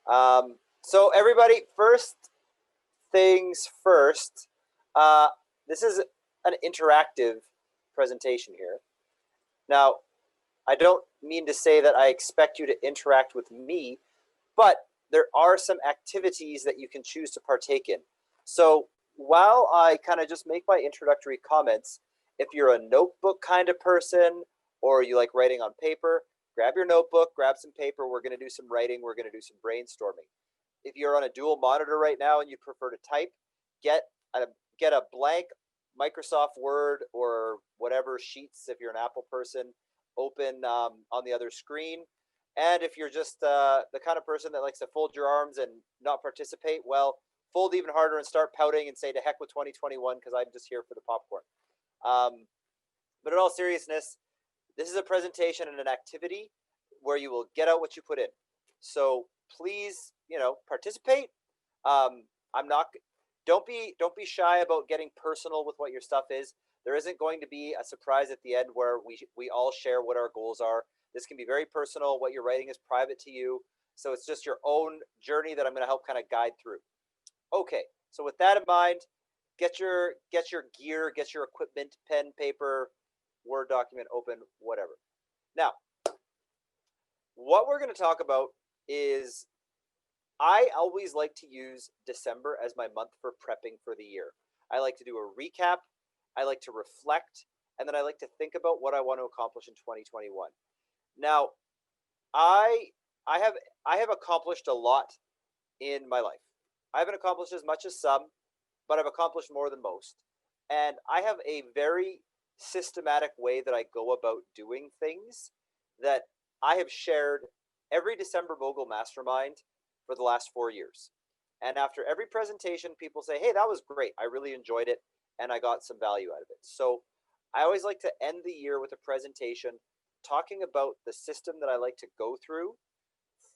So everybody, first things first. Uh, this is an interactive presentation here. Now, I don't mean to say that I expect you to interact with me, but there are some activities that you can choose to partake in. So while I kind of just make my introductory comments, if you're a notebook kind of person or you like writing on paper, grab your notebook, grab some paper. We're going to do some writing. We're going to do some brainstorming. If you're on a dual monitor right now and you prefer to type, get a blank Microsoft Word or whatever sheets, if you're an Apple person, open on the other screen. And if you're just the kind of person that likes to fold your arms and not participate, well, fold even harder and start pouting and say to heck with 2021 because I'm just here for the popcorn. But in all seriousness, this is a presentation and an activity where you will get out what you put in. So please, participate. Don't be shy about getting personal with what your stuff is. There isn't going to be a surprise at the end where we all share what our goals are. This can be very personal. What you're writing is private to you. So it's just your own journey that I'm going to help kind of guide through. Okay, so with that in mind, get your gear, get your equipment, pen, paper, Word document open, whatever. Now, what we're going to talk about is I always like to use December as my month for prepping for the year. I like to do a recap. I like to reflect, and then I like to think about what I want to accomplish in 2021. Now, I have accomplished a lot in my life. I haven't accomplished as much as some, but I've accomplished more than most. And I have a very systematic way that I go about doing things that I have shared every December Mogul Mastermind for the last 4 years. And after every presentation, people say, hey, that was great. I really enjoyed it, and I got some value out of it. So I always like to end the year with a presentation talking about the system that I like to go through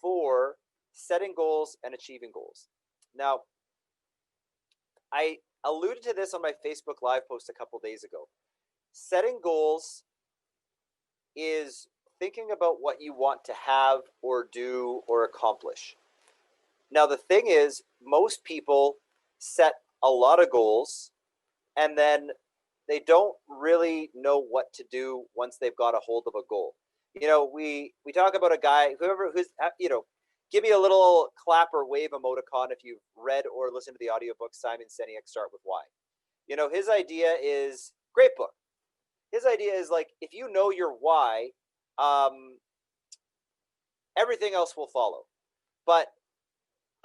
for setting goals and achieving goals. Now, I alluded to this on my Facebook Live post a couple days ago. Setting goals is thinking about what you want to have or do or accomplish. Now, the thing is, most people set a lot of goals and then they don't really know what to do once they've got a hold of a goal. We talk about a guy, who's, give me a little clap or wave emoticon if you've read or listened to the audiobook Simon Sinek, Start With Why. His idea is, great book. His idea is like, if you know your why, everything else will follow. But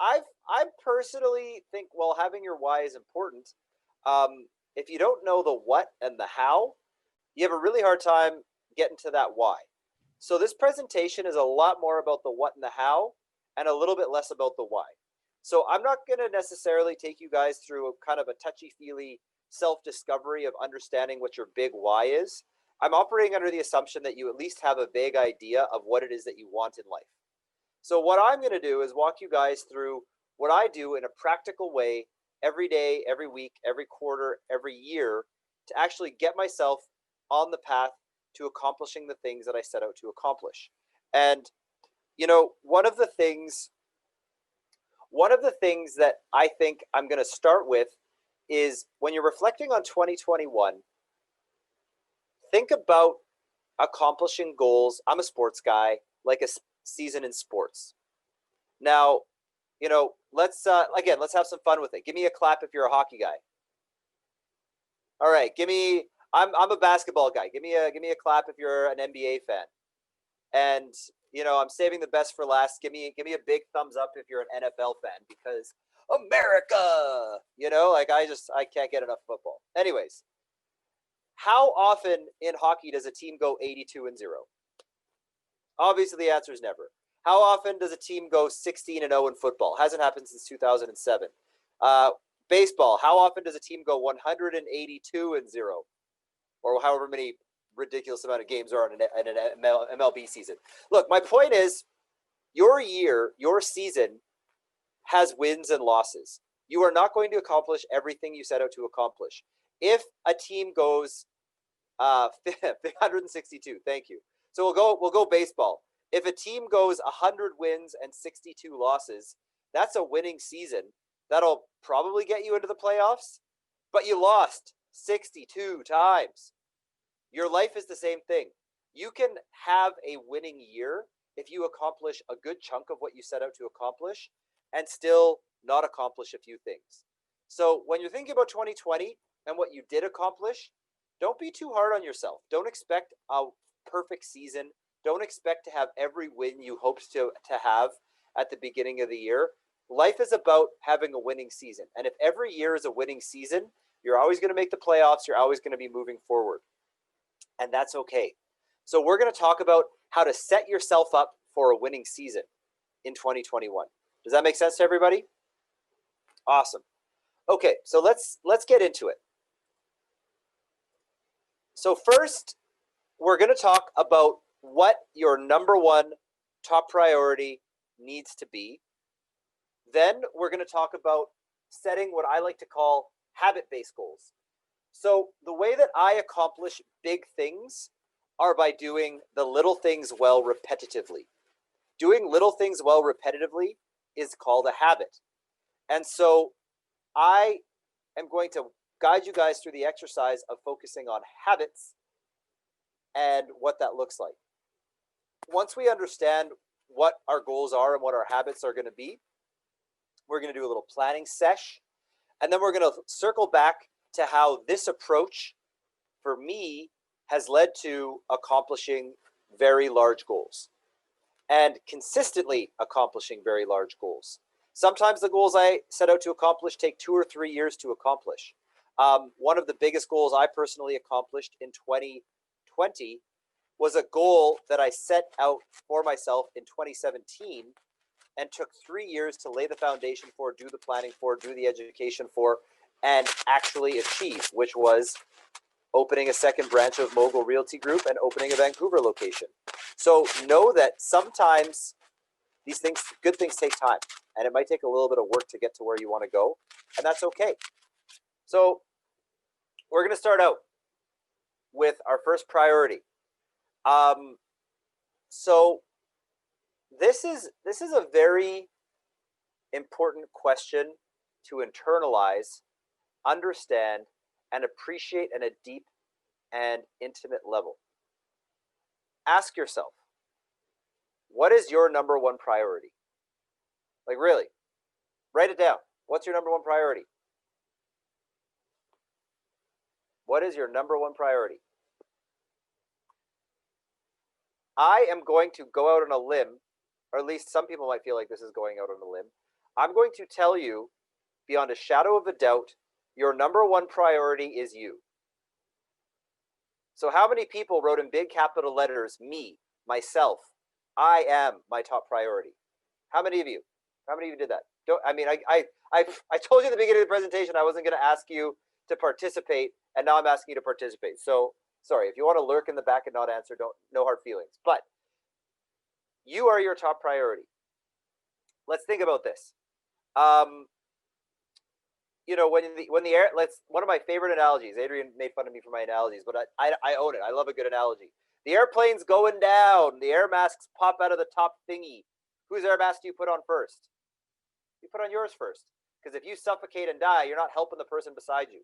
I personally think, well, having your why is important. If you don't know the what and the how, you have a really hard time getting to that why. So this presentation is a lot more about the what and the how and a little bit less about the why. So I'm not going to necessarily take you guys through a kind of a touchy-feely self-discovery of understanding what your big why is. I'm operating under the assumption that you at least have a vague idea of what it is that you want in life. So what I'm going to do is walk you guys through what I do in a practical way every day, every week, every quarter, every year to actually get myself on the path to accomplishing the things that I set out to accomplish. And, one of the things that I think I'm going to start with is when you're reflecting on 2021, think about accomplishing goals. I'm a sports guy, like a season in sports. Now, let's have some fun with it. Give me a clap if you're a hockey guy. All right, I'm a basketball guy. Give me a clap if you're an NBA fan. And I'm saving the best for last. Give me a big thumbs up if you're an NFL fan, because America, I can't get enough football. Anyways, how often in hockey does a team go 82-0? Obviously, the answer is never. How often does a team go 16-0 in football? Hasn't happened since 2007. Baseball, how often does a team go 182-0? Or however many ridiculous amount of games are in an MLB season. Look, my point is, your year, your season has wins and losses. You are not going to accomplish everything you set out to accomplish. If a team goes 162, thank you. So we'll go baseball. If a team goes 100 wins and 62 losses, that's a winning season. That'll probably get you into the playoffs, but you lost 62 times. Your life is the same thing. You can have a winning year if you accomplish a good chunk of what you set out to accomplish and still not accomplish a few things. So when you're thinking about 2020 and what you did accomplish, don't be too hard on yourself. Don't expect a perfect season. Don't expect to have every win you hoped to have at the beginning of the year. Life is about having a winning season. And if every year is a winning season, you're always going to make the playoffs. You're always going to be moving forward. And that's okay. So we're going to talk about how to set yourself up for a winning season in 2021. Does that make sense to everybody? Awesome. Okay, so let's get into it. So first, we're going to talk about what your number one top priority needs to be. Then we're going to talk about setting what I like to call habit-based goals. So the way that I accomplish big things are by doing the little things well repetitively. Doing little things well repetitively is called a habit. And so I am going to guide you guys through the exercise of focusing on habits and what that looks like. Once we understand what our goals are and what our habits are going to be, we're going to do a little planning sesh, and then we're going to circle back to how this approach for me has led to accomplishing very large goals and consistently accomplishing very large goals. Sometimes the goals I set out to accomplish take 2 or 3 years to accomplish. One of the biggest goals I personally accomplished in 2020 was a goal that I set out for myself in 2017 and took 3 years to lay the foundation for, do the planning for, do the education for, and actually achieve, which was opening a second branch of Mogul Realty Group and opening a Vancouver location. So know that sometimes these things, good things take time, and it might take a little bit of work to get to where you want to go, and that's okay. So we're going to start out with our first priority. So this is a very important question to internalize, understand, and appreciate at a deep and intimate level. Ask yourself, what is your number one priority? Like, really, write it down. What's your number one priority? What is your number one priority? I am going to go out on a limb, or at least some people might feel like this is going out on a limb. I'm going to tell you, beyond a shadow of a doubt, your number one priority is you. So how many people wrote in big capital letters, me, myself, I am my top priority? How many of you? How many of you did that? I told you at the beginning of the presentation I wasn't going to ask you to participate, and now I'm asking you to participate. So sorry, if you want to lurk in the back and not answer, no hard feelings. But you are your top priority. Let's think about this. When the air, one of my favorite analogies, Adrian made fun of me for my analogies, but I own it. I love a good analogy. The airplane's going down. The air masks pop out of the top thingy. Whose air mask do you put on first? You put on yours first. Because if you suffocate and die, you're not helping the person beside you.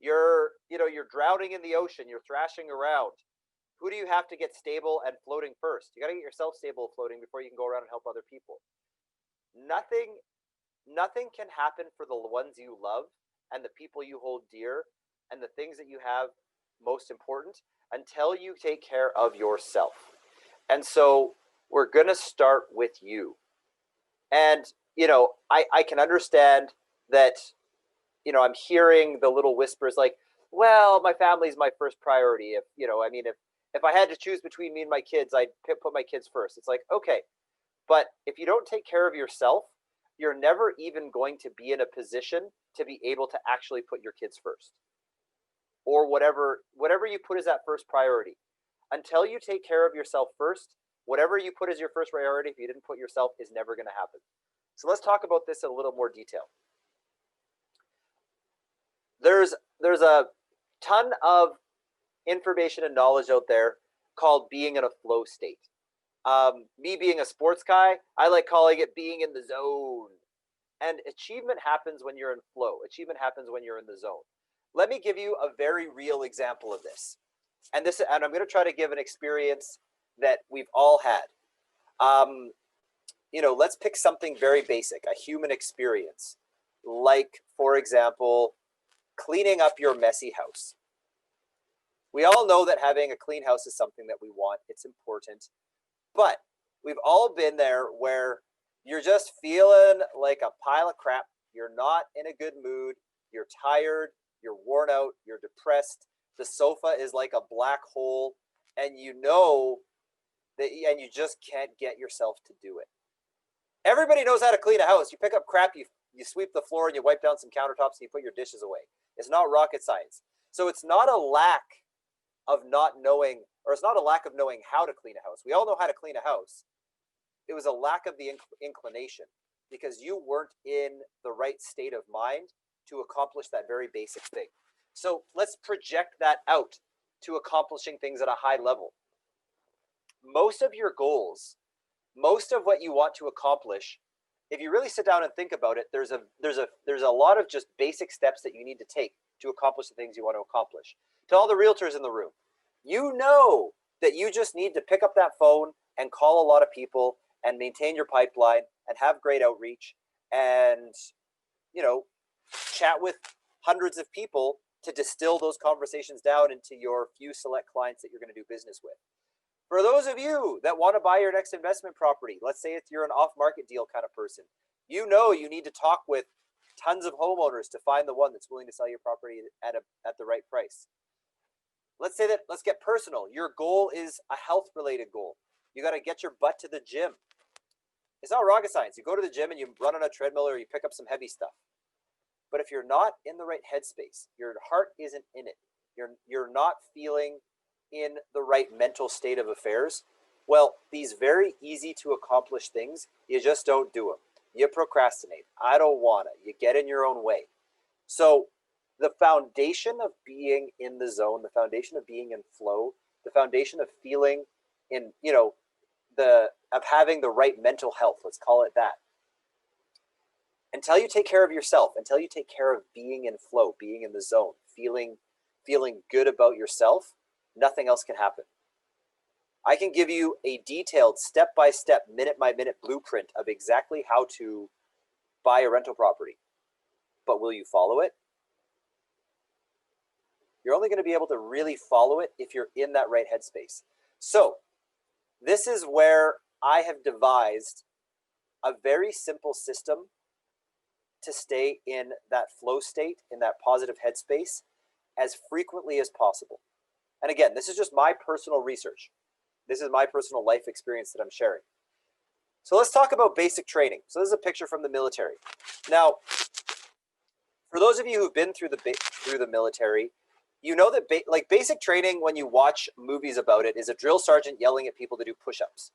You're drowning in the ocean. You're thrashing around. Who do you have to get stable and floating first? You got to get yourself stable and floating before you can go around and help other people. Nothing can happen for the ones you love and the people you hold dear and the things that you have most important until you take care of yourself. And so we're going to start with you. And, I can understand that, I'm hearing the little whispers like, well, my family's my first priority. If I had to choose between me and my kids, I'd put my kids first. It's like, okay, but if you don't take care of yourself, you're never even going to be in a position to be able to actually put your kids first, or whatever you put as that first priority. Until you take care of yourself first, whatever you put as your first priority, if you didn't put yourself, is never going to happen. So let's talk about this in a little more detail. There's a ton of information and knowledge out there called being in a flow state. Me being a sports guy, I like calling it being in the zone. And achievement happens when you're in flow. Achievement happens when you're in the zone. Let me give you a very real example of this. And I'm going to try to give an experience that we've all had. Let's pick something very basic, a human experience. Like, for example, cleaning up your messy house. We all know that having a clean house is something that we want. It's important. But we've all been there where you're just feeling like a pile of crap. You're not in a good mood. You're tired. You're worn out. You're depressed. The sofa is like a black hole. And you know that, and you just can't get yourself to do it. Everybody knows how to clean a house. You pick up crap, you sweep the floor, and you wipe down some countertops, and you put your dishes away. It's not rocket science. So it's not a lack of not knowing, or it's not a lack of knowing how to clean a house. We all know how to clean a house. It was a lack of the inclination, because you weren't in the right state of mind to accomplish that very basic thing. So let's project that out to accomplishing things at a high level. Most of your goals, most of what you want to accomplish, if you really sit down and think about it, there's a lot of just basic steps that you need to take to accomplish the things you want to accomplish. To all the realtors in the room, you know that you just need to pick up that phone and call a lot of people and maintain your pipeline and have great outreach and, chat with hundreds of people to distill those conversations down into your few select clients that you're going to do business with. For those of you that want to buy your next investment property, let's say you're an off-market deal kind of person, you know you need to talk with tons of homeowners to find the one that's willing to sell your property at the right price. Let's get personal. Your goal is a health-related goal. You got to get your butt to the gym. It's not rocket science. You go to the gym and you run on a treadmill or you pick up some heavy stuff. But if you're not in the right headspace, your heart isn't in it, you're not feeling in the right mental state of affairs, well, these very easy to accomplish things, you just don't do them. You procrastinate. I don't want it. You get in your own way. So the foundation of being in the zone, the foundation of being in flow, the foundation of feeling in, of having the right mental health, let's call it that. Until you take care of yourself, until you take care of being in flow, being in the zone, feeling good about yourself, nothing else can happen. I can give you a detailed step-by-step, minute-by-minute blueprint of exactly how to buy a rental property. But will you follow it? You're only going to be able to really follow it if you're in that right headspace. So this is where I have devised a very simple system to stay in that flow state, in that positive headspace, as frequently as possible. And again, this is just my personal research. This is my personal life experience that I'm sharing. So let's talk about basic training. So this is a picture from the military. Now, for those of you who've been through the military, you know that basic training, when you watch movies about it, is a drill sergeant yelling at people to do push-ups.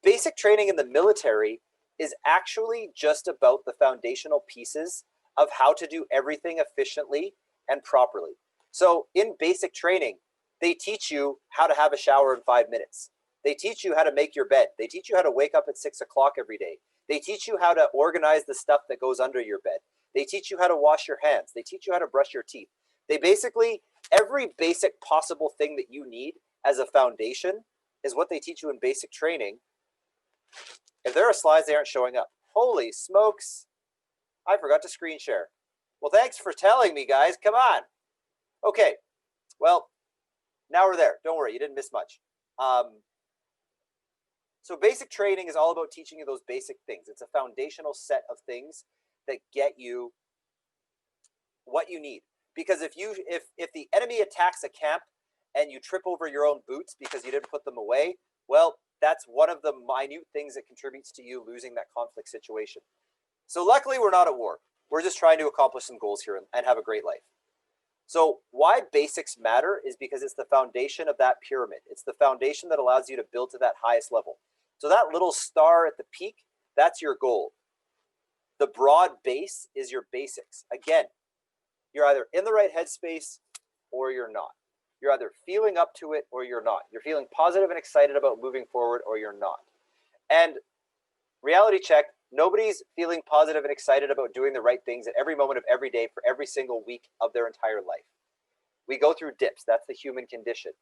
Basic training in the military is actually just about the foundational pieces of how to do everything efficiently and properly. So in basic training, they teach you how to have a shower in 5 minutes. They teach you how to make your bed. They teach you how to wake up at 6 o'clock every day. They teach you how to organize the stuff that goes under your bed. They teach you how to wash your hands. They teach you how to brush your teeth. They basically, every basic possible thing that you need as a foundation is what they teach you in basic training. If there are slides, they aren't showing up. Holy smokes. I forgot to screen share. Well, thanks for telling me, guys. Come on. Okay. Well, now we're there. Don't worry. You didn't miss much. So basic training is all about teaching you those basic things. It's a foundational set of things that get you what you need. Because if the enemy attacks a camp and you trip over your own boots because you didn't put them away, well, that's one of the minute things that contributes to you losing that conflict situation. So luckily, we're not at war. We're just trying to accomplish some goals here and have a great life. So why basics matter is because it's the foundation of that pyramid. It's the foundation that allows you to build to that highest level. So that little star at the peak, that's your goal. The broad base is your basics. Again, you're either in the right headspace or you're not. You're either feeling up to it or you're not. You're feeling positive and excited about moving forward or you're not. And reality check, nobody's feeling positive and excited about doing the right things at every moment of every day for every single week of their entire life. We go through dips. That's the human condition.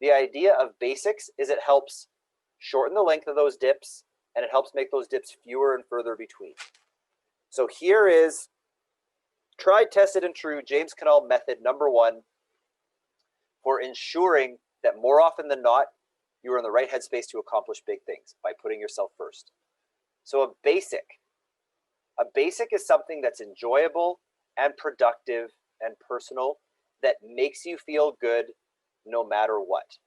The idea of basics is it helps shorten the length of those dips, and it helps make those dips fewer and further between. So here is tried, tested, and true James Knull method number 1 for ensuring that more often than not, you are in the right headspace to accomplish big things by putting yourself first. So a basic is something that's enjoyable and productive and personal that makes you feel good no matter what.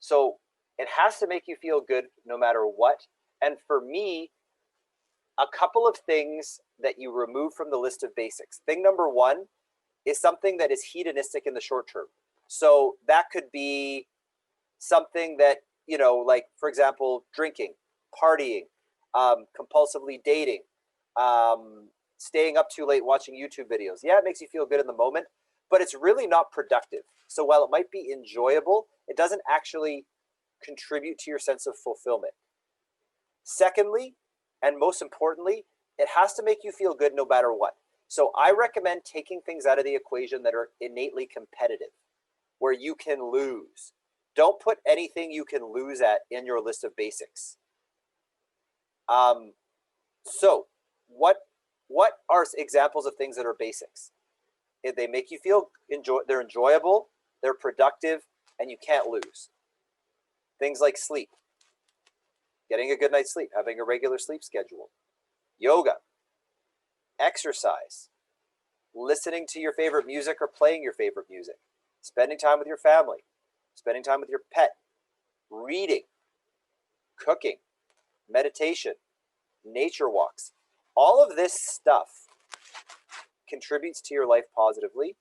So it has to make you feel good no matter what. And for me, a couple of things that you remove from the list of basics. Thing number 1 is something that is hedonistic in the short term. So that could be something that, like, for example, drinking, partying, compulsively dating, staying up too late watching YouTube videos. Yeah, it makes you feel good in the moment, but it's really not productive. So while it might be enjoyable, it doesn't actually contribute to your sense of fulfillment. Secondly, and most importantly, it has to make you feel good no matter what. So I recommend taking things out of the equation that are innately competitive, where you can lose. Don't put anything you can lose at in your list of basics. So what are examples of things that are basics? If they make you feel they're enjoyable, they're productive, and you can't lose. Things like sleep, getting a good night's sleep, having a regular sleep schedule, yoga, exercise, listening to your favorite music or playing your favorite music, spending time with your family, spending time with your pet, reading, cooking, meditation, nature walks. All of this stuff contributes to your life positively.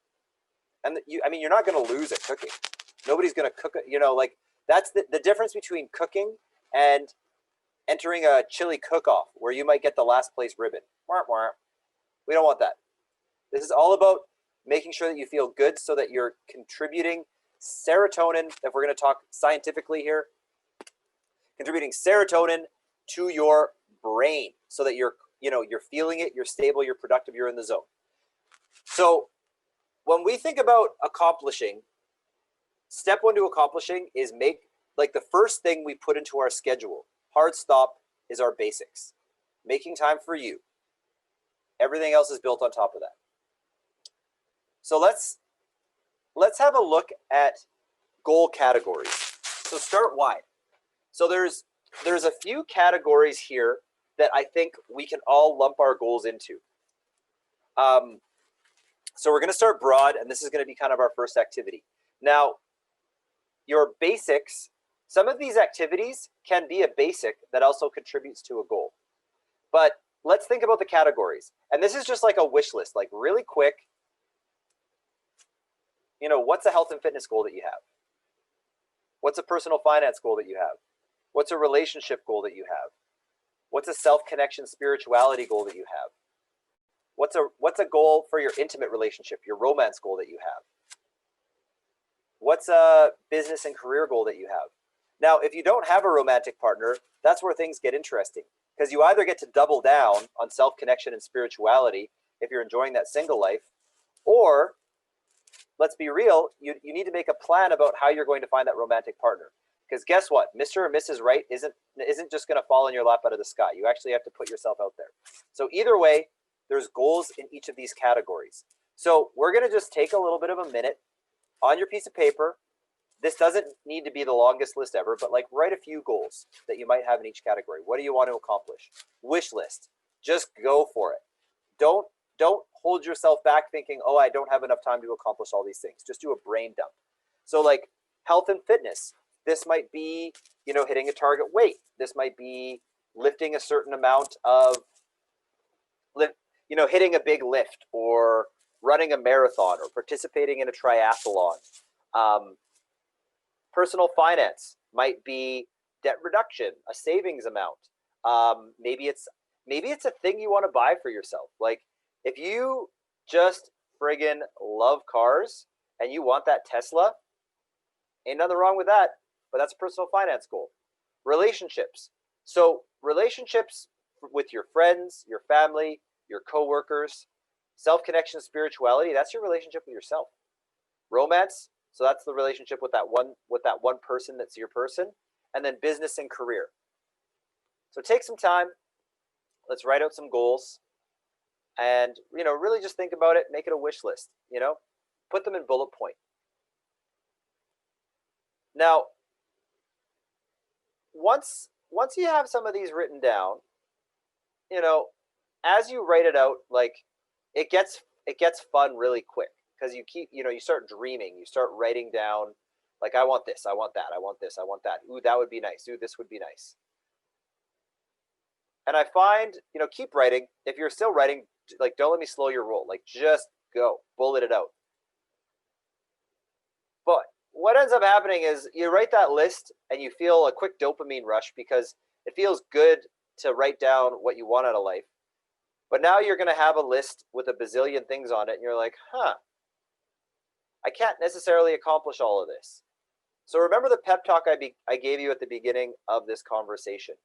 And you're not going to lose at cooking. Nobody's going to cook it, like that's the difference between cooking and entering a chili cook-off where you might get the last place ribbon. We don't want that. This is all about making sure that you feel good so that you're contributing serotonin, if we're going to talk scientifically here, contributing serotonin to your brain so that you're feeling it, you're stable, you're productive, you're in the zone. So when we think about accomplishing, step 1 to accomplishing is the first thing we put into our schedule. Hard stop is our basics. Making time for you. Everything else is built on top of that. So let's have a look at goal categories. So start wide. So there's a few categories here that I think we can all lump our goals into. So we're going to start broad, and this is going to be kind of our first activity. Now, your basics, some of these activities can be a basic that also contributes to a goal. But let's think about the categories. And this is just like a wish list, like really quick. What's a health and fitness goal that you have? What's a personal finance goal that you have? What's a relationship goal that you have? What's a self-connection spirituality goal that you have? What's a goal for your intimate relationship, your romance goal that you have? What's a business and career goal that you have? Now, if you don't have a romantic partner, that's where things get interesting, because you either get to double down on self-connection and spirituality if you're enjoying that single life, or let's be real, you need to make a plan about how you're going to find that romantic partner. Because guess what? Mr. or Mrs. Right isn't just going to fall in your lap out of the sky. You actually have to put yourself out there. So either way, there's goals in each of these categories. So we're going to just take a little bit of a minute on your piece of paper. This doesn't need to be the longest list ever, but like write a few goals that you might have in each category. What do you want to accomplish? Wish list. Just go for it. Don't hold yourself back thinking, oh, I don't have enough time to accomplish all these things. Just do a brain dump. So like health and fitness. This might be, hitting a target weight. This might be lifting a certain amount of hitting a big lift or running a marathon or participating in a triathlon. Personal finance might be debt reduction, a savings amount. Maybe it's a thing you want to buy for yourself. Like if you just friggin' love cars and you want that Tesla, ain't nothing wrong with that, but that's a personal finance goal. Relationships. So relationships with your friends, your family, your coworkers, self-connection, spirituality, that's your relationship with yourself. Romance, so that's the relationship with that one person that's your person, and then business and career. So take some time, let's write out some goals, and really just think about it, make it a wish list, put them in bullet point. Now, once you have some of these written down, as you write it out, like it gets fun really quick, because you keep, you start dreaming, you start writing down, like, I want this, I want that, I want this, I want that. Ooh, that would be nice. Ooh, this would be nice. And I find, keep writing. If you're still writing, like, don't let me slow your roll. Like, just go, bullet it out. But what ends up happening is you write that list and you feel a quick dopamine rush, because it feels good to write down what you want out of life. But now you're going to have a list with a bazillion things on it, and you're like, I can't necessarily accomplish all of this. So remember the pep talk I gave you at the beginning of this conversation.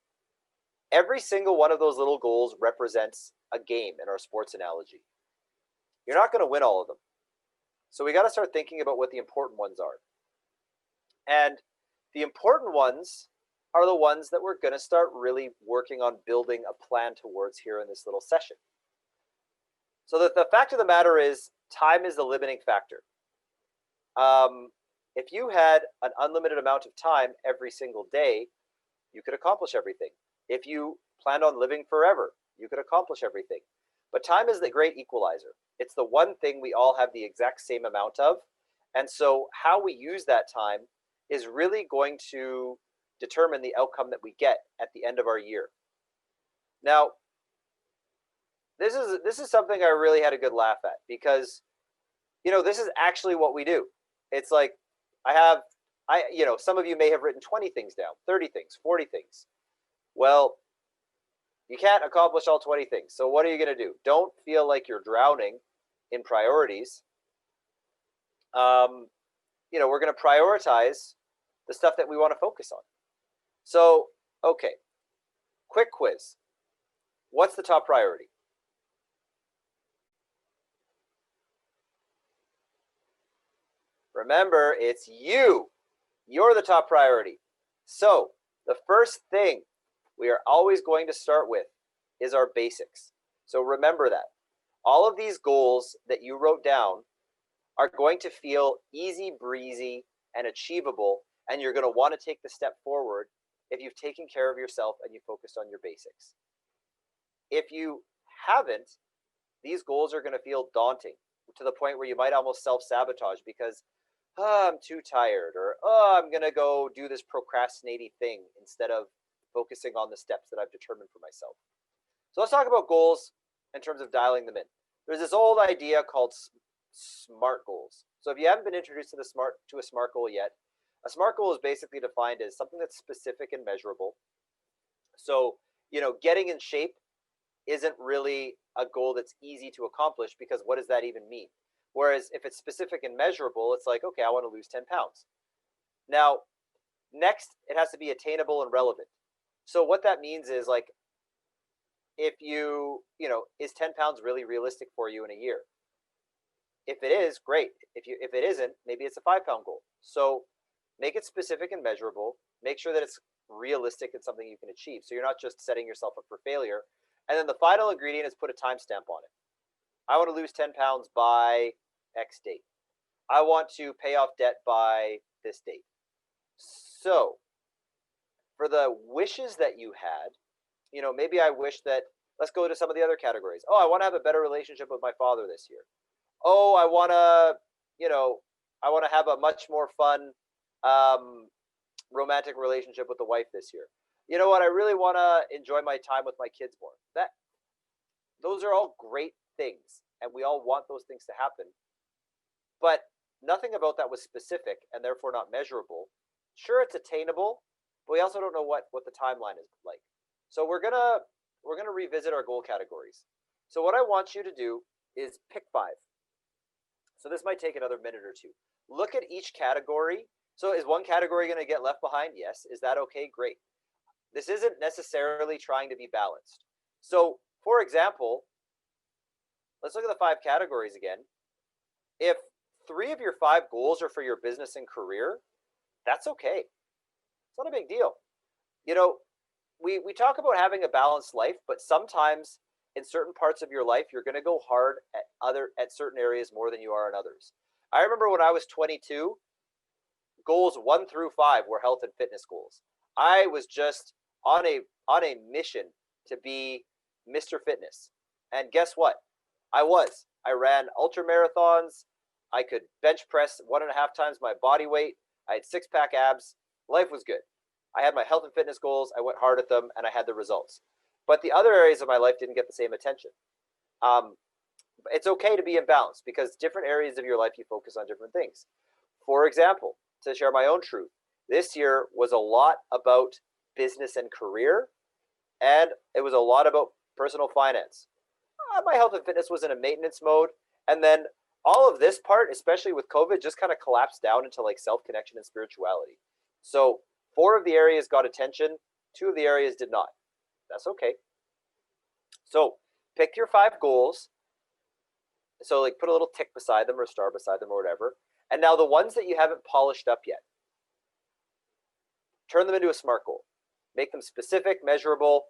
Every single one of those little goals represents a game in our sports analogy. You're not going to win all of them. So we got to start thinking about what the important ones are. And the important ones are the ones that we're going to start really working on building a plan towards here in this little session. So the fact of the matter is, time is the limiting factor. If you had an unlimited amount of time every single day, you could accomplish everything. If you planned on living forever, you could accomplish everything. But time is the great equalizer. It's the one thing we all have the exact same amount of. And so how we use that time is really going to determine the outcome that we get at the end of our year. Now, this is something I really had a good laugh at, because, this is actually what we do. It's like, some of you may have written 20 things down, 30 things, 40 things. Well, you can't accomplish all 20 things. So what are you going to do? Don't feel like you're drowning in priorities. We're going to prioritize the stuff that we want to focus on. So, okay, quick quiz. What's the top priority? Remember, it's you. You're the top priority. So the first thing we are always going to start with is our basics. So remember that. All of these goals that you wrote down are going to feel easy breezy and achievable, and you're going to want to take the step forward if you've taken care of yourself and you focused on your basics. If you haven't, these goals are going to feel daunting, to the point where you might almost self-sabotage, because I'm too tired, or I'm going to go do this procrastinating thing instead of focusing on the steps that I've determined for myself. So let's talk about goals in terms of dialing them in. There's this old idea called SMART goals. So if you haven't been introduced to a SMART goal yet, a SMART goal is basically defined as something that's specific and measurable. So, getting in shape isn't really a goal that's easy to accomplish, because what does that even mean? Whereas if it's specific and measurable, it's like, okay, I want to lose 10 pounds. Now, next, it has to be attainable and relevant. So what that means is, like, if is 10 pounds really realistic for you in a year? If it is, great. If it isn't, maybe it's a 5-pound goal. So make it specific and measurable. Make sure that it's realistic and something you can achieve, so you're not just setting yourself up for failure. And then the final ingredient is put a timestamp on it. I want to lose 10 pounds by X date. I want to pay off debt by this date. So for the wishes that you had, maybe I wish that, let's go to some of the other categories. Oh, I want to have a better relationship with my father this year. Oh, I want to have a much more fun romantic relationship with the wife this year. You know what? I really want to enjoy my time with my kids more. Those are all great things, and we all want those things to happen. But nothing about that was specific, and therefore not measurable. Sure, it's attainable, but we also don't know what the timeline is like. So we're gonna revisit our goal categories. So what I want you to do is pick 5. So this might take another minute or two. Look at each category. So is one category going to get left behind? Yes. Is that okay? Great. This isn't necessarily trying to be balanced. So, for example, let's look at the 5 categories again. If 3 of your 5 goals are for your business and career, that's okay. It's not a big deal. You know, we talk about having a balanced life, but sometimes in certain parts of your life, you're going to go hard at certain areas more than you are in others. I remember when I was 22, goals 1 through 5 were health and fitness goals. I was just on a mission to be Mr. Fitness. And guess what? I ran ultra marathons. I could bench press 1.5 times my body weight. I had 6-pack abs. Life was good. I had my health and fitness goals. I went hard at them and I had the results. But the other areas of my life didn't get the same attention. It's okay to be imbalanced because different areas of your life, you focus on different things. For example, to share my own truth, this year was a lot about business and career, and it was a lot about personal finance. My health and fitness was in a maintenance mode, and then all of this part, especially with COVID, just kind of collapsed down into like self-connection and spirituality. So 4 of the areas got attention, 2 of the areas did not. That's okay. So pick your 5 goals. So like put a little tick beside them or a star beside them or whatever. And now the ones that you haven't polished up yet, turn them into a SMART goal. Make them specific, measurable.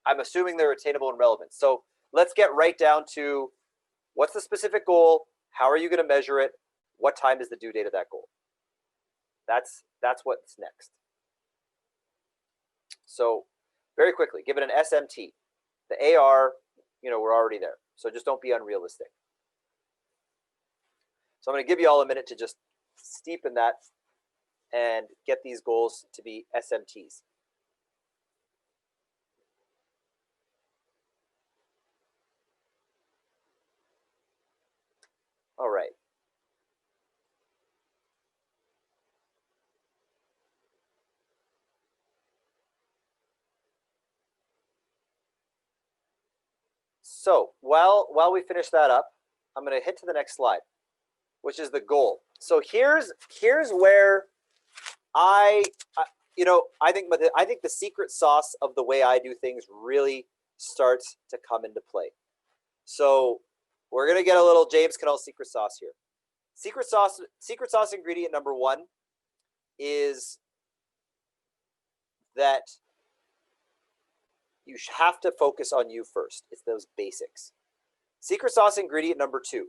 I'm assuming they're attainable and relevant. So let's get right down to what's the specific goal? How are you going to measure it? What time is the due date of that goal? That's what's next. So very quickly, give it an SMT. The AR, we're already there. So just don't be unrealistic. So I'm going to give you all a minute to just steep in that and get these goals to be SMTs. All right. So while we finish that up, I'm going to hit to the next slide, which is the goal. So here's where I think the secret sauce of the way I do things really starts to come into play. So we're going to get a little James Knull secret sauce here. Secret sauce ingredient number 1 is that you have to focus on you first. It's those basics. Secret sauce ingredient number 2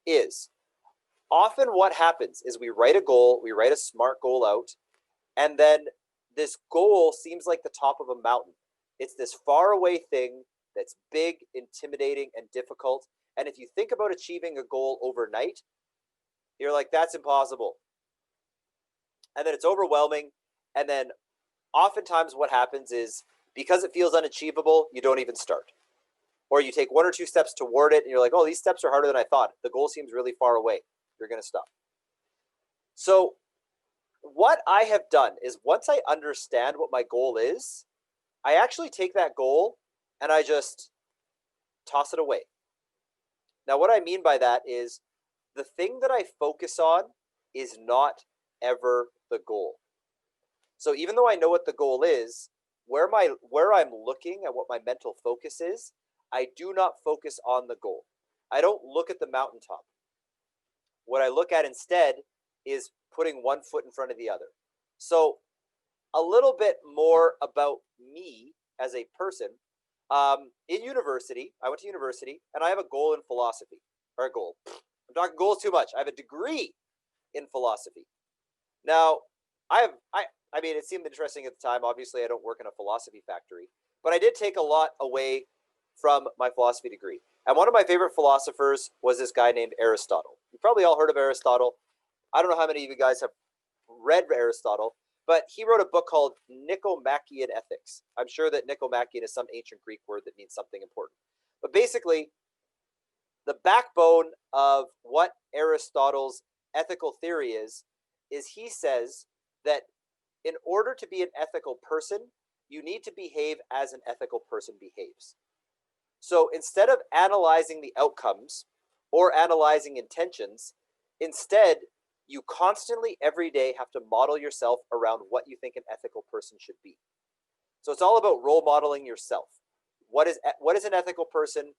is often what happens is we write a goal, we write a SMART goal out, and then this goal seems like the top of a mountain. It's this faraway thing that's big, intimidating, and difficult. And if you think about achieving a goal overnight, you're like, that's impossible. And then it's overwhelming. And then oftentimes what happens is because it feels unachievable, you don't even start. Or you take 1 or 2 steps toward it and you're like, oh, these steps are harder than I thought. The goal seems really far away. You're going to stop. So what I have done is once I understand what my goal is, I actually take that goal and I just toss it away. Now, what I mean by that is the thing that I focus on is not ever the goal. So even though I know what the goal is, where I'm looking at what my mental focus is, I do not focus on the goal. I don't look at the mountaintop. What I look at instead is putting one foot in front of the other. So a little bit more about me as a person. In university, I went to university and I have a goal in philosophy, or a goal. I'm talking goals too much. I have a degree in philosophy. Now, I mean, it seemed interesting at the time. Obviously, I don't work in a philosophy factory, but I did take a lot away from my philosophy degree. And one of my favorite philosophers was this guy named Aristotle. You probably all heard of Aristotle. I don't know how many of you guys have read Aristotle, but he wrote a book called Nicomachean Ethics. I'm sure that Nicomachean is some ancient Greek word that means something important. But basically, the backbone of what Aristotle's ethical theory is he says that in order to be an ethical person, you need to behave as an ethical person behaves. So instead of analyzing the outcomes or analyzing intentions. Instead, you constantly every day have to model yourself around what you think an ethical person should be. So it's all about role modeling yourself. What is an ethical person?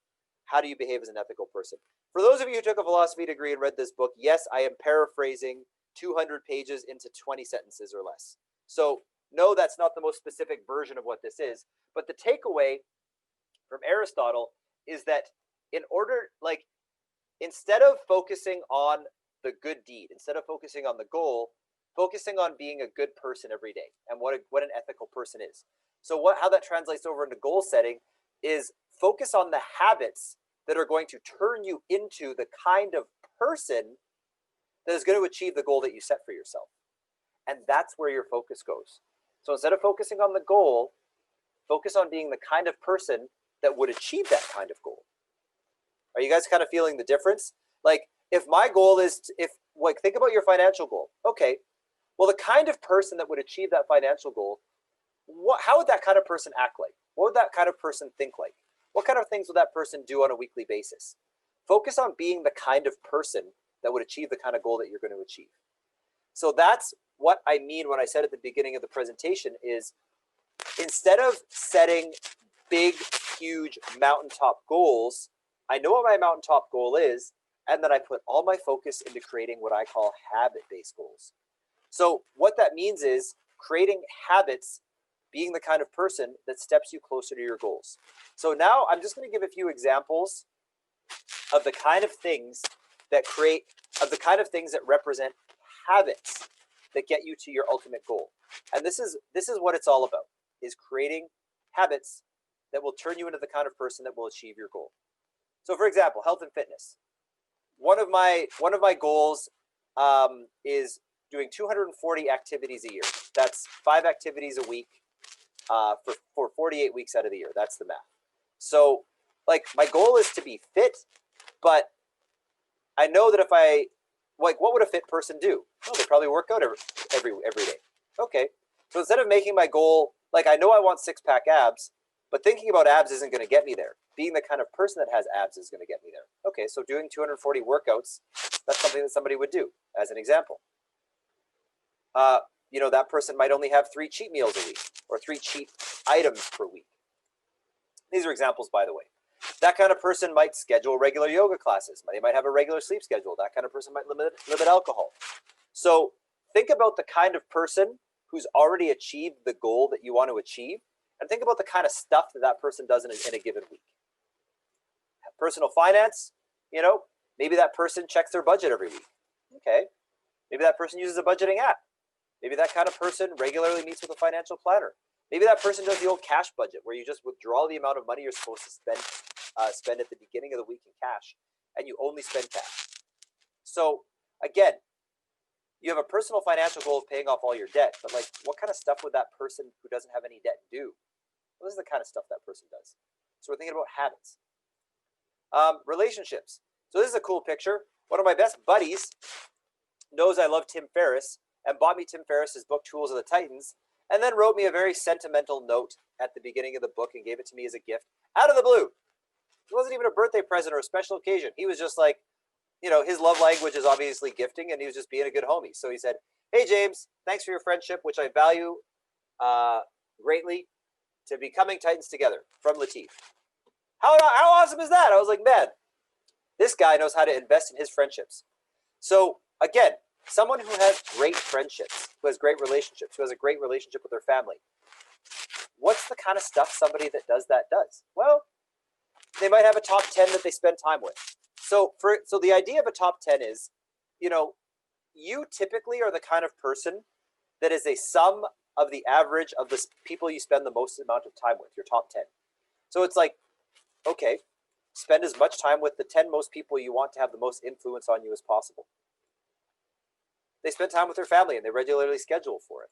How do you behave as an ethical person? For those of you who took a philosophy degree and read this book, yes, I am paraphrasing 200 pages into 20 sentences or less. So no, that's not the most specific version of what this is. But the takeaway from Aristotle is that instead of focusing on the good deed, instead of focusing on the goal, focusing on being a good person every day and what an ethical person is. So how that translates over into goal setting is focus on the habits that are going to turn you into the kind of person that is going to achieve the goal that you set for yourself. And that's where your focus goes. So instead of focusing on the goal, focus on being the kind of person that would achieve that kind of goal. Are you guys kind of feeling the difference? Like, if my goal is, think about your financial goal. Okay, well, the kind of person that would achieve that financial goal, how would that kind of person act like? What would that kind of person think like? What kind of things would that person do on a weekly basis? Focus on being the kind of person that would achieve the kind of goal that you're going to achieve. So that's what I mean when I said at the beginning of the presentation is, instead of setting big, huge mountaintop goals, I know what my mountaintop goal is, and then I put all my focus into creating what I call habit-based goals. So what that means is creating habits, being the kind of person that steps you closer to your goals. So now I'm just going to give a few examples of the kind of things that represent habits that get you to your ultimate goal. And this is what it's all about, is creating habits that will turn you into the kind of person that will achieve your goal. So for example, health and fitness. One of my goals is doing 240 activities a year. That's 5 activities a week for 48 weeks out of the year. That's the math. So my goal is to be fit, but I know that what would a fit person do? Well, they probably work out every day. Okay. So instead of making my goal, I know I want 6-pack abs, but thinking about abs isn't going to get me there. Being the kind of person that has abs is going to get me there. Okay, so doing 240 workouts, that's something that somebody would do, as an example. That person might only have 3 cheat meals a week or 3 cheat items per week. These are examples, by the way. That kind of person might schedule regular yoga classes. They might have a regular sleep schedule. That kind of person might limit alcohol. So think about the kind of person who's already achieved the goal that you want to achieve, and think about the kind of stuff that person does in a given week. Personal finance, maybe that person checks their budget every week. Okay. Maybe that person uses a budgeting app. Maybe that kind of person regularly meets with a financial planner. Maybe that person does the old cash budget where you just withdraw the amount of money you're supposed to spend at the beginning of the week in cash, and you only spend cash. So again, you have a personal financial goal of paying off all your debt, but what kind of stuff would that person who doesn't have any debt do? Well, this is the kind of stuff that person does. So we're thinking about habits. Relationships. So this is a cool picture. One of my best buddies knows I love Tim Ferriss and bought me Tim Ferriss's book, Tools of the Titans, and then wrote me a very sentimental note at the beginning of the book and gave it to me as a gift out of the blue. It wasn't even a birthday present or a special occasion. He was just his love language is obviously gifting, and he was just being a good homie. So he said, "Hey, James, thanks for your friendship, which I value greatly, to becoming Titans together, from Latif." How awesome is that? I was like, man, this guy knows how to invest in his friendships. So again, someone who has great friendships, who has great relationships, who has a great relationship with their family. What's the kind of stuff somebody that does that does? Well, they might have a top 10 that they spend time with. So the idea of a top 10 is, you typically are the kind of person that is a sum of the average of the people you spend the most amount of time with, your top 10. So it's okay, spend as much time with the 10 most people you want to have the most influence on you as possible. They spend time with their family and they regularly schedule for it.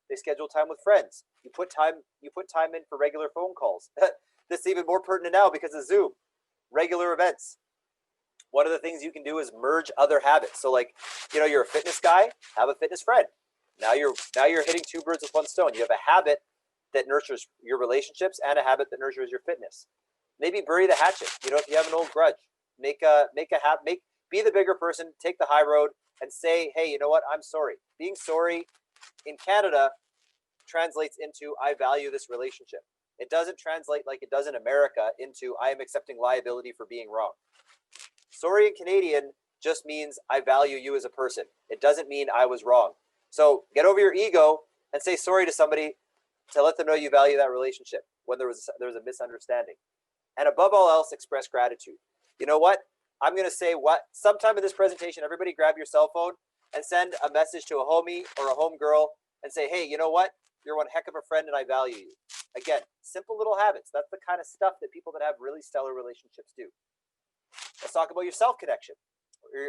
They schedule time with friends. You put time in for regular phone calls. This is even more pertinent now because of Zoom. Regular events. One of the things you can do is merge other habits. So you're a fitness guy, have a fitness friend. Now you're hitting 2 birds with 1 stone. You have a habit that nurtures your relationships and a habit that nurtures your fitness. Maybe bury the hatchet. If you have an old grudge, be the bigger person, take the high road, and say, hey, you know what? I'm sorry. Being sorry in Canada translates into I value this relationship. It doesn't translate like it does in America into I am accepting liability for being wrong. Sorry in Canadian just means I value you as a person. It doesn't mean I was wrong. So get over your ego and say sorry to somebody to let them know you value that relationship when there was a misunderstanding. And above all else, express gratitude. You know what? I'm going to say sometime in this presentation, everybody grab your cell phone and send a message to a homie or a homegirl and say, hey, you know what? You're one heck of a friend and I value you. Again, simple little habits. That's the kind of stuff that people that have really stellar relationships do. Let's talk about your self-connection.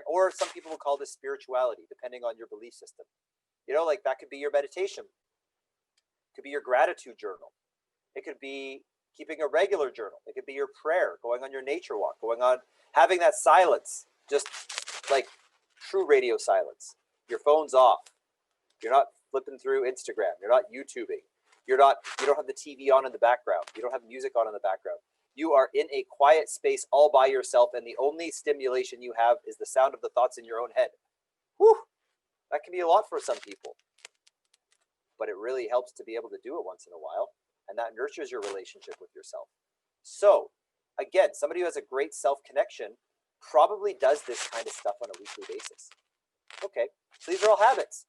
Or some people will call this spirituality, depending on your belief system. You know, like that could be your meditation. It could be your gratitude journal. It could be keeping a regular journal. It could be your prayer, going on your nature walk, having that silence, just like true radio silence. Your phone's off. You're not flipping through Instagram. You're not YouTubing. You don't have the TV on in the background. You don't have music on in the background. You are in a quiet space all by yourself, and the only stimulation you have is the sound of the thoughts in your own head. Whew, that can be a lot for some people. But it really helps to be able to do it once in a while, and that nurtures your relationship with yourself. So, again, somebody who has a great self-connection probably does this kind of stuff on a weekly basis. Okay, so these are all habits.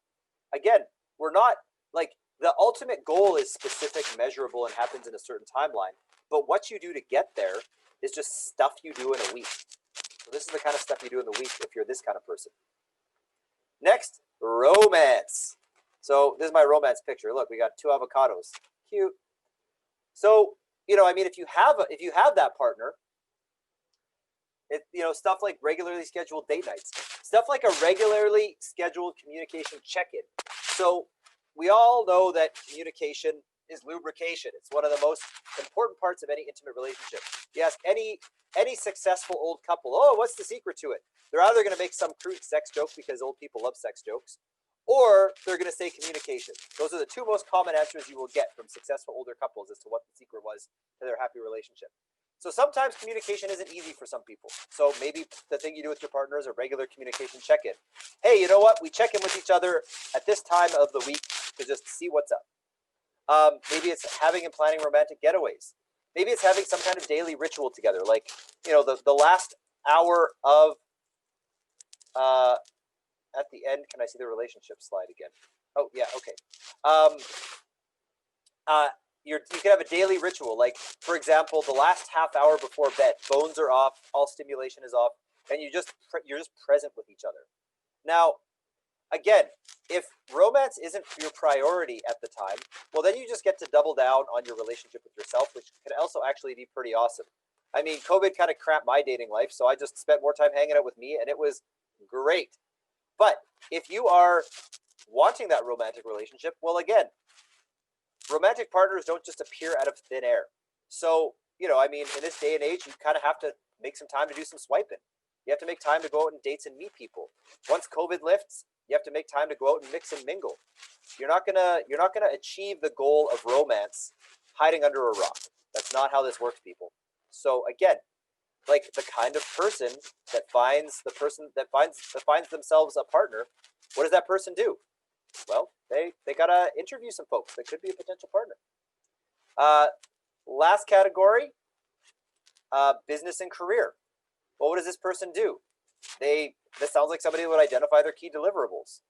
Again, we're not, like, the ultimate goal is specific, measurable, and happens in a certain timeline. But what you do to get there is just stuff you do in a week. So this is the kind of stuff you do in the week if you're this kind of person. Next, romance. So this is my romance picture. Look, we got 2 avocados. Cute. So, I mean, if you have that partner, stuff like regularly scheduled date nights, stuff like a regularly scheduled communication check-in. So we all know that communication is lubrication. It's one of the most important parts of any intimate relationship. You ask any successful old couple, oh, what's the secret to it? They're either going to make some crude sex joke because old people love sex jokes, or they're going to say communication. Those are the 2 most common answers you will get from successful older couples as to what the secret was to their happy relationship. So sometimes communication isn't easy for some people. So maybe the thing you do with your partner is a regular communication check-in. Hey, you know what? We check in with each other at this time of the week to just see what's up. Maybe it's having and planning romantic getaways. Maybe it's having some kind of daily ritual together, like the last hour of at the end. Can I see the relationship slide again? Oh yeah, okay. You can have a daily ritual, like for example, the last half hour before bed, phones are off, all stimulation is off, and you're just present with each other. Now, again, if romance isn't your priority at the time, well, then you just get to double down on your relationship with yourself, which can also actually be pretty awesome. I mean, COVID kind of cramped my dating life, so I just spent more time hanging out with me, and it was great. But if you are wanting that romantic relationship, well, again, romantic partners don't just appear out of thin air. So, I mean, in this day and age, you kind of have to make some time to do some swiping. You have to make time to go out on dates and meet people. Once COVID lifts, you have to make time to go out and mix and mingle. You're not gonna achieve the goal of romance hiding under a rock. That's not how this works, people. So again, like the kind of person that finds themselves a partner, what does that person do? Well, they gotta interview some folks that could be a potential partner. Last category, business and career. Well, what does this person do? This sounds like somebody who would identify their key deliverables.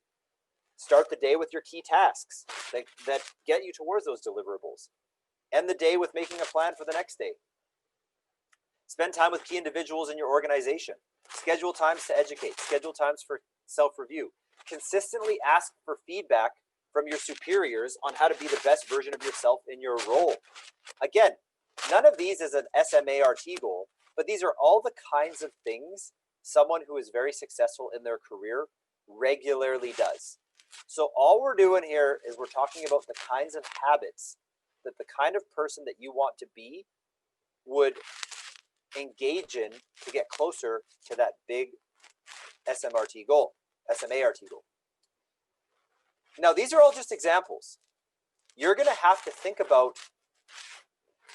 Start the day with your key tasks that get you towards those deliverables. End the day with making a plan for the next day. Spend time with key individuals in your organization. Schedule times to educate. Schedule times for self-review. Consistently ask for feedback from your superiors on how to be the best version of yourself in your role. Again, none of these is an SMART goal, but these are all the kinds of things someone who is very successful in their career regularly does. So all we're doing here is we're talking about the kinds of habits that the kind of person that you want to be would engage in to get closer to that big SMART goal. Now, these are all just examples. You're going to have to think about,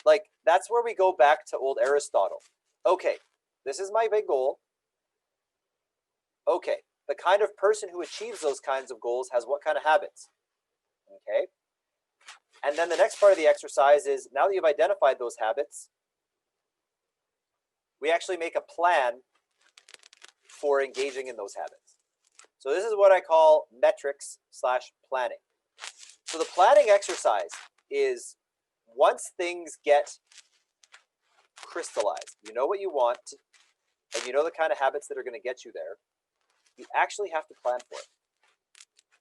like, that's where we go back to old Aristotle. Okay, This is my big goal. Okay, the kind of person who achieves those kinds of goals has what kind of habits? Okay. And then the next part of the exercise is, now that you've identified those habits, we actually make a plan for engaging in those habits. So this is what I call metrics/planning. So the planning exercise is, once things get crystallized, you know what you want, and you know the kind of habits that are going to get you there, you actually have to plan for it.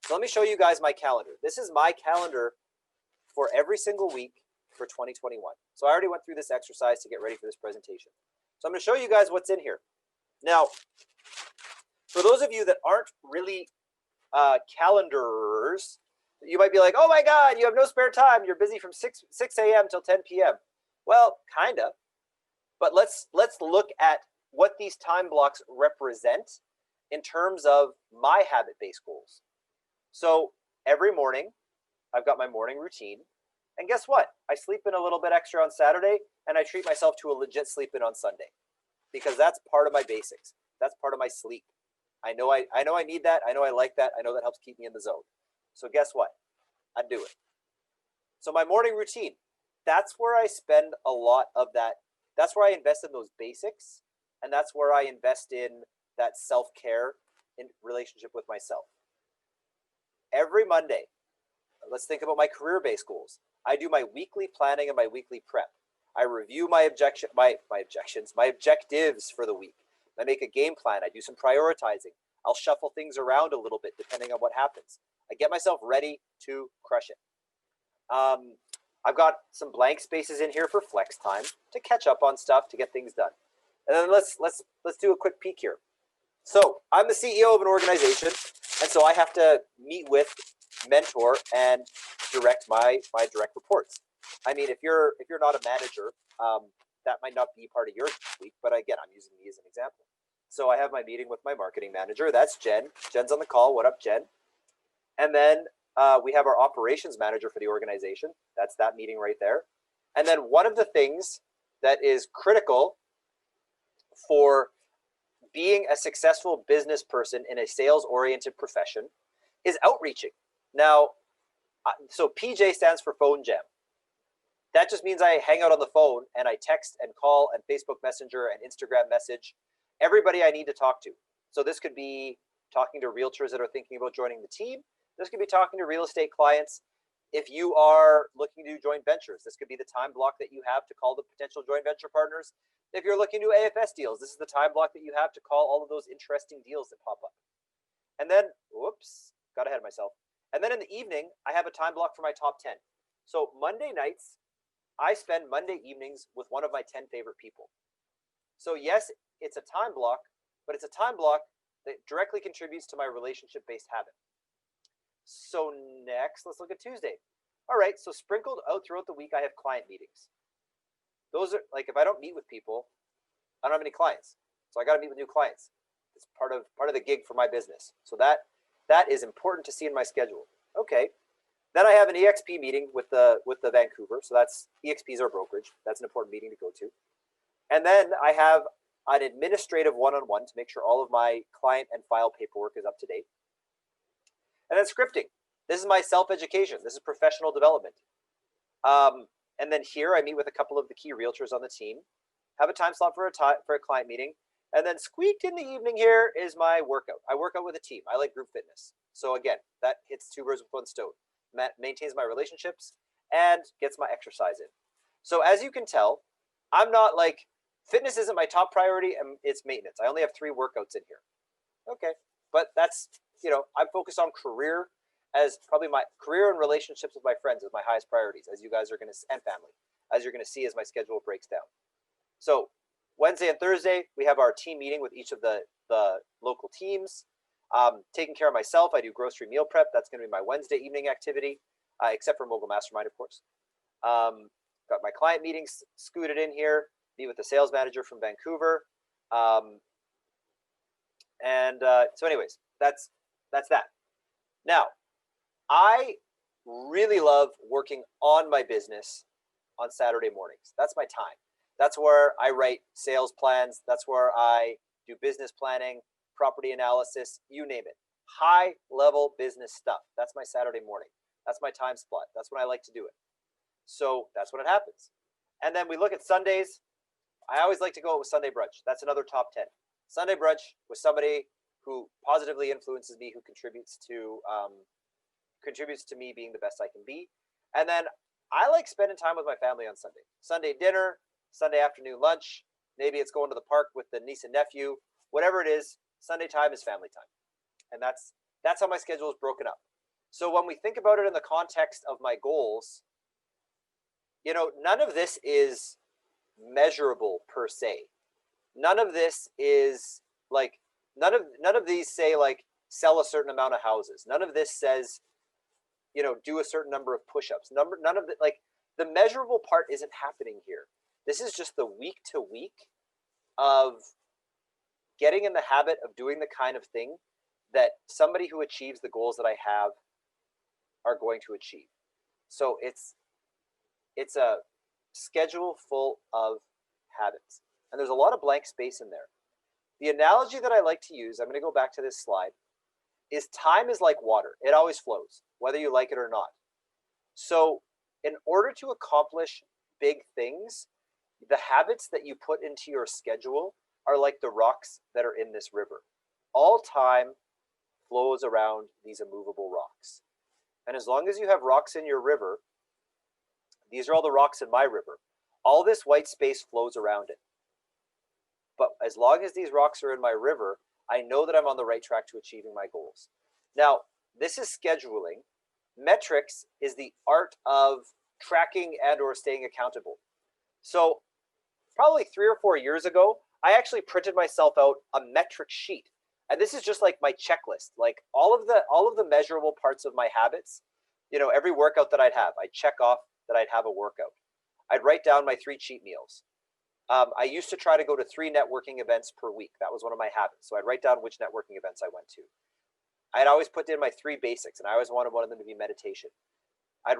So let me show you guys my calendar. This is my calendar for every single week for 2021. So I already went through this exercise to get ready for this presentation. So I'm going to show you guys what's in here. Now, for those of you that aren't really calendarers, you might be like, oh my God, you have no spare time. You're busy from 6 a.m. till 10 p.m. Well, kind of. But let's look at what these time blocks represent in terms of my habit-based goals. So every morning, I've got my morning routine. And guess what? I sleep in a little bit extra on Saturday, and I treat myself to a legit sleep in on Sunday, because that's part of my basics. That's part of my sleep. I know I need that. I know I like that. I know that helps keep me in the zone. So guess what? I do it. So my morning routine, that's where I spend a lot of that. That's where I invest in those basics, and that's where I invest in that self-care in relationship with myself. Every Monday, let's think about my career-based goals. I do my weekly planning and my weekly prep. I review my objectives for the week. I make a game plan. I do some prioritizing. I'll shuffle things around a little bit depending on what happens. I get myself ready to crush it. I've got some blank spaces in here for flex time to catch up on stuff, to get things done. And then let's do a quick peek here. So I'm the CEO of an organization, and so I have to meet with, mentor, and direct my direct reports. I mean, if you're not a manager, that might not be part of your week, but again, I'm using me as an example. So I have my meeting with my marketing manager. That's Jen. Jen's on the call. What up, Jen? And then we have our operations manager for the organization. That's that meeting right there. And then one of the things that is critical for being a successful business person in a sales-oriented profession is outreaching. Now, so PJ stands for phone jam. That just means I hang out on the phone and I text and call and Facebook Messenger and Instagram message everybody I need to talk to. So this could be talking to realtors that are thinking about joining the team. This could be talking to real estate clients. If you are looking to do joint ventures, this could be the time block that you have to call the potential joint venture partners. If you're looking to do AFS deals, this is the time block that you have to call all of those interesting deals that pop up. And then, whoops, got ahead of myself. And then in the evening, I have a time block for my top 10. So Monday nights, I spend Monday evenings with one of my 10 favorite people. So yes, it's a time block, but it's a time block that directly contributes to my relationship-based habit. So next, let's look at Tuesday. All right, so sprinkled out throughout the week, I have client meetings. Those are, like, if I don't meet with people, I don't have any clients. So I got to meet with new clients. It's part of the gig for my business. So that is important to see in my schedule. Okay. Then I have an EXP meeting with the Vancouver. So that's EXP is our brokerage. That's an important meeting to go to. And then I have an administrative one-on-one to make sure all of my client and file paperwork is up to date. And then scripting. This is my self-education. This is professional development. And then here I meet with a couple of the key realtors on the team, have a time slot for a client meeting, and then squeaked in the evening here is my workout. I work out with a team. I like group fitness. So again, that hits two birds with one stone. Maintains my relationships and gets my exercise in. So as you can tell, I'm not like, fitness isn't my top priority and it's maintenance. I only have 3 workouts in here. Okay, but that's, I'm focused on career as probably my career and relationships with my friends is my highest priorities, as you guys are going to, and family, as you're going to see as my schedule breaks down. So Wednesday and Thursday, we have our team meeting with each of the local teams. Taking care of myself, I do grocery meal prep. That's going to be my Wednesday evening activity, except for Mogul Mastermind, of course. Got my client meetings scooted in here, meet with the sales manager from Vancouver. So anyways, that's that. Now, I really love working on my business on Saturday mornings. That's my time. That's where I write sales plans. That's where I do business planning, property analysis, you name it. High level business stuff. That's my Saturday morning. That's my time slot. That's when I like to do it. So that's when it happens. And then we look at Sundays. I always like to go with Sunday brunch. That's another top 10. Sunday brunch with somebody who positively influences me, who contributes to me being the best I can be. And then I like spending time with my family on Sunday. Sunday dinner, Sunday afternoon lunch. Maybe it's going to the park with the niece and nephew. Whatever it is, Sunday time is family time. And that's how my schedule is broken up. So when we think about it in the context of my goals, you know, none of this is measurable per se. None of this is like, none of these say like sell a certain amount of houses. None of this says, you know, do a certain number of push-ups. None of the, like, the measurable part isn't happening here. This is just the week to week of getting in the habit of doing the kind of thing that somebody who achieves the goals that I have are going to achieve. So it's a schedule full of habits. And there's a lot of blank space in there. The analogy that I like to use, I'm going to go back to this slide, is time is like water. It always flows, whether you like it or not. So in order to accomplish big things, the habits that you put into your schedule are like the rocks that are in this river. All time flows around these immovable rocks. And as long as you have rocks in your river, these are all the rocks in my river, all this white space flows around it. But as long as these rocks are in my river, I know that I'm on the right track to achieving my goals. Now, this is scheduling. Metrics is the art of tracking and or staying accountable. So probably 3 or 4 years ago, I actually printed myself out a metric sheet. And this is just like my checklist, like all of the measurable parts of my habits. You know, every workout that I'd have, I'd check off that I'd have a workout. I'd write down my 3 cheat meals. I used to try to go to 3 networking events per week. That was one of my habits. So I'd write down which networking events I went to. I'd always put in my 3 basics, and I always wanted one of them to be meditation. I'd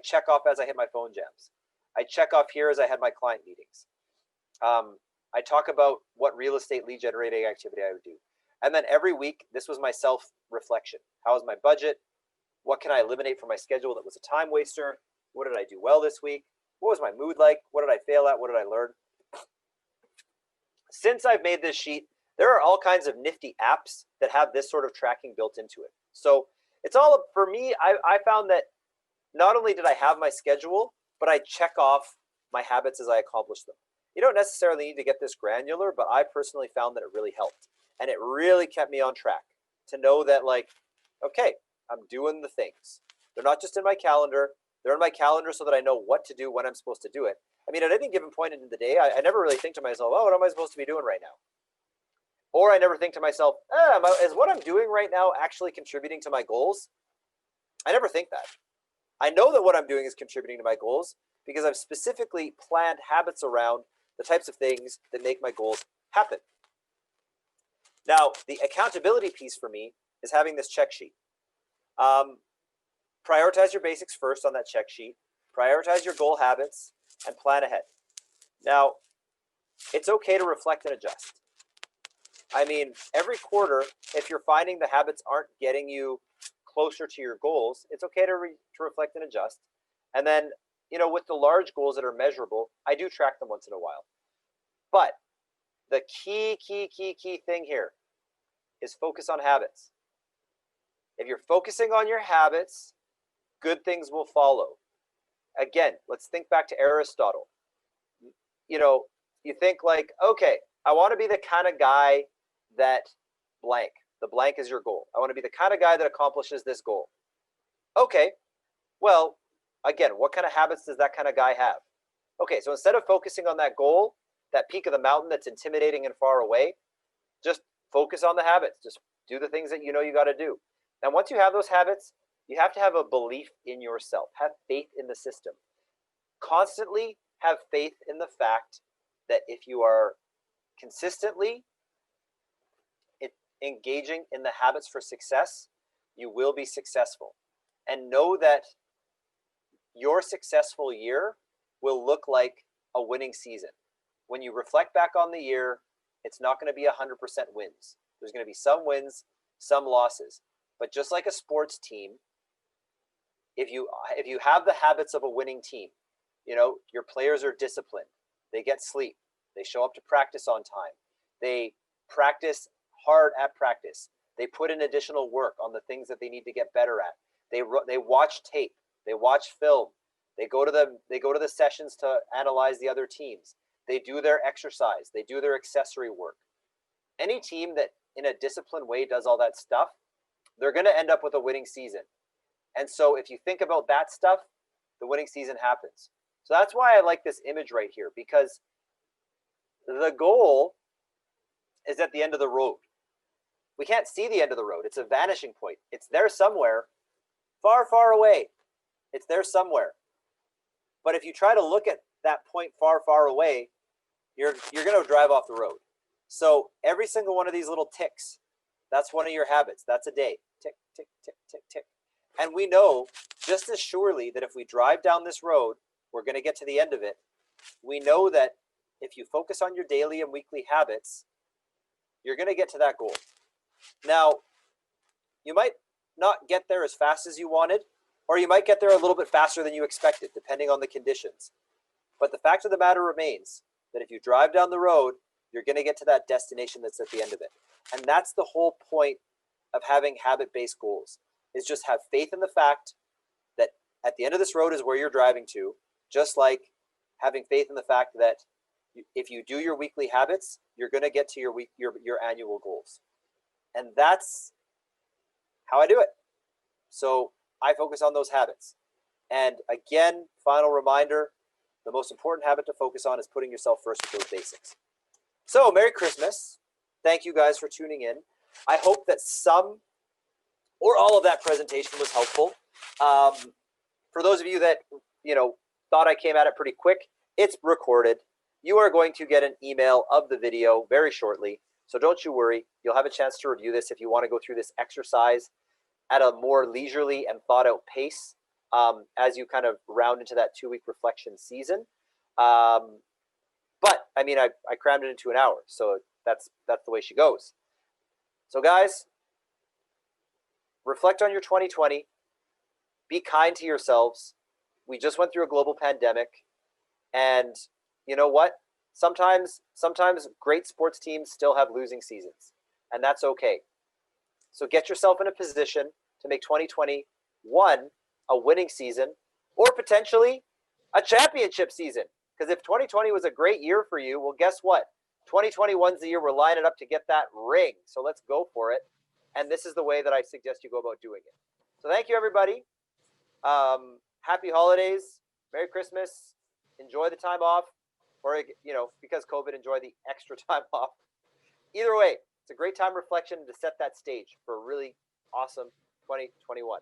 check off as I hit my phone jams. I'd check off here as I had my client meetings. I talk about what real estate lead generating activity I would do. And then every week, this was my self-reflection. How was my budget? What can I eliminate from my schedule that was a time waster? What did I do well this week? What was my mood like? What did I fail at? What did I learn? Since I've made this sheet, there are all kinds of nifty apps that have this sort of tracking built into it. So it's all, for me, I found that not only did I have my schedule, but I check off my habits as I accomplish them. You don't necessarily need to get this granular, but I personally found that it really helped. And it really kept me on track to know that, like, okay, I'm doing the things. They're not just in my calendar. They're in my calendar so that I know what to do when I'm supposed to do it. I mean, at any given point in the day, I never really think to myself, oh, what am I supposed to be doing right now? Or I never think to myself, is what I'm doing right now actually contributing to my goals? I never think that. I know that what I'm doing is contributing to my goals because I've specifically planned habits around the types of things that make my goals happen. Now, the accountability piece for me is having this check sheet. Prioritize your basics first on that check sheet. Prioritize your goal habits and plan ahead. Now, it's okay to reflect and adjust. I mean, every quarter, if you're finding the habits aren't getting you closer to your goals, it's okay to reflect and adjust. And then, you know, with the large goals that are measurable, I do track them once in a while. But the key thing here is focus on habits. If you're focusing on your habits, good things will follow. Again, let's think back to Aristotle. You know, you think like, okay, I want to be the kind of guy that blank. The blank is your goal. I want to be the kind of guy that accomplishes this goal. Okay, well, again, what kind of habits does that kind of guy have? Okay, so instead of focusing on that goal, that peak of the mountain that's intimidating and far away, just focus on the habits. Just do the things that you know you got to do. And once you have those habits, you have to have a belief in yourself. Have faith in the system. Constantly have faith in the fact that if you are consistently engaging in the habits for success, you will be successful. And know that your successful year will look like a winning season. When you reflect back on the year, it's not going to be 100% wins. There's going to be some wins, some losses. But just like a sports team, if you have the habits of a winning team, you know, your players are disciplined. They get sleep. They show up to practice on time. They practice hard at practice. They put in additional work on the things that they need to get better at. They watch tape. They watch film. They go to the sessions to analyze the other teams. They do their exercise. They do their accessory work. Any team that in a disciplined way does all that stuff, they're going to end up with a winning season. And so if you think about that stuff, the winning season happens. So that's why I like this image right here, because the goal is at the end of the road. We can't see the end of the road. It's a vanishing point. It's there somewhere, far, far away. It's there somewhere. But if you try to look at that point far, far away, you're going to drive off the road. So every single one of these little ticks, that's one of your habits. That's a day. Tick, tick, tick, tick, tick. And we know just as surely that if we drive down this road, we're going to get to the end of it. We know that if you focus on your daily and weekly habits, you're going to get to that goal. Now, you might not get there as fast as you wanted, or you might get there a little bit faster than you expected, depending on the conditions. But the fact of the matter remains that if you drive down the road, you're going to get to that destination that's at the end of it. And that's the whole point of having habit-based goals, is just have faith in the fact that at the end of this road is where you're driving to, just like having faith in the fact that if you do your weekly habits, you're going to get to your annual goals. And that's how I do it. So I focus on those habits. And again, final reminder, the most important habit to focus on is putting yourself first with those basics. So Merry Christmas. Thank you guys for tuning in. I hope that some or all of that presentation was helpful. For those of you that, thought I came at it pretty quick, it's recorded. You are going to get an email of the video very shortly. So don't you worry. You'll have a chance to review this if you want to go through this exercise at a more leisurely and thought out pace as you kind of round into that 2-week reflection season. But I mean, I crammed it into an hour, so that's the way she goes. So guys, reflect on your 2020. Be kind to yourselves. We just went through a global pandemic, and you know what? Sometimes great sports teams still have losing seasons, and that's okay. So get yourself in a position to make 2021 a winning season, or potentially a championship season. Because if 2020 was a great year for you, well, guess what? 2021's the year we're lining up to get that ring. So let's go for it. And this is the way that I suggest you go about doing it. So thank you, everybody. Happy holidays. Merry Christmas. Enjoy the time off. Or, because COVID, enjoy the extra time off. Either way, it's a great time reflection to set that stage for a really awesome 2021.